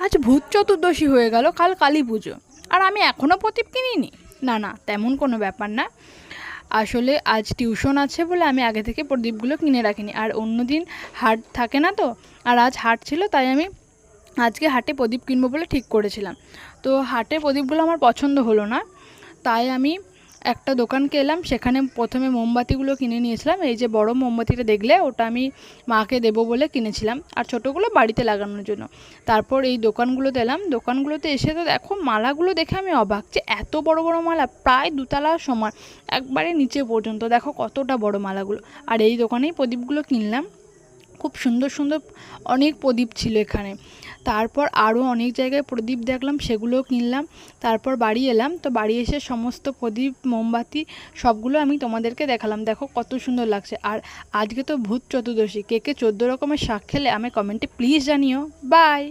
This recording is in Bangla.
আজ ভূত চতুর্দশী হয়ে গেল, কাল কালী পুজো, আর আমি এখনও প্রদীপ কিনিনি। না না, তেমন কোনো ব্যাপার না। আসলে আজ টিউশন আছে বলে আমি আগে থেকে প্রদীপগুলো কিনে রাখিনি, আর অন্য দিন হাট থাকে না তো, আর আজ হাট ছিল তাই আমি আজকে হাটে প্রদীপ কিনবো বলে ঠিক করেছিলাম। তো হাটে প্রদীপগুলো আমার পছন্দ হলো না, তাই আমি একটা দোকানকে এলাম। সেখানে প্রথমে মোমবাতিগুলো কিনে নিয়েছিলাম। এই যে বড় মোমবাতিটা দেখলে, ওটা আমি মাকে দেবো বলে কিনেছিলাম, আর ছোটোগুলো বাড়িতে লাগানোর জন্য। তারপর এই দোকানগুলোতে এলাম। দোকানগুলোতে এসে তো দেখো, মালাগুলো দেখে আমি অবাক যে এত বড় বড় মালা, প্রায় দুতলার সমান, একবারে নিচে পর্যন্ত দেখো কতটা বড় মালাগুলো। আর এই দোকানেই প্রদীপগুলো কিনলাম। খুব সুন্দর সুন্দর অনেক প্রদীপ ছিল এখানে। তারপর আরও অনেক জায়গায় প্রদীপ দেখলাম, সেগুলোও কিনলাম। তারপর বাড়ি এলাম, তো বাড়ি এসে সমস্ত প্রদীপ মোমবাতি সবগুলো আমি তোমাদেরকে দেখালাম। দেখো কত সুন্দর লাগছে। আর আজকে তো ভূত চতুর্দশী, কে কে 14 রকমের শাক খেলে আমি কমেন্টে প্লিজ জানিও। বাই।